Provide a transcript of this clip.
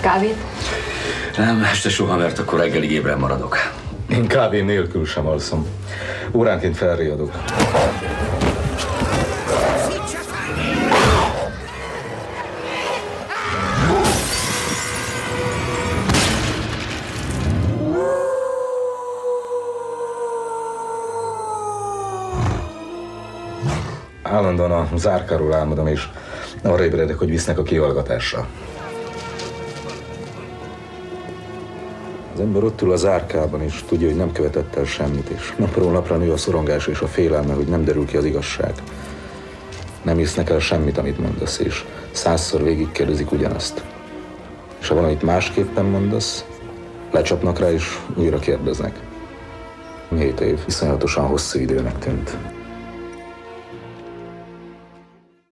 Kávét? Nem, este soha, mert akkor reggelig ébren maradok. Én kávé nélkül sem alszom. Óránként felriadok. Állandóan a zárkáról álmodom, és arra ébredek, hogy visznek a kihallgatásra. Az ember ott ül a zárkában, és tudja, hogy nem követett el semmit, és napról napra nő a szorongás és a félelme, hogy nem derül ki az igazság. Nem hisznek el semmit, amit mondasz, és 100-szor végigkérdezik ugyanazt. És ha valamit másképpen mondasz, lecsapnak rá, és újra kérdeznek. 7 év iszonyatosan hosszú időnek tűnt.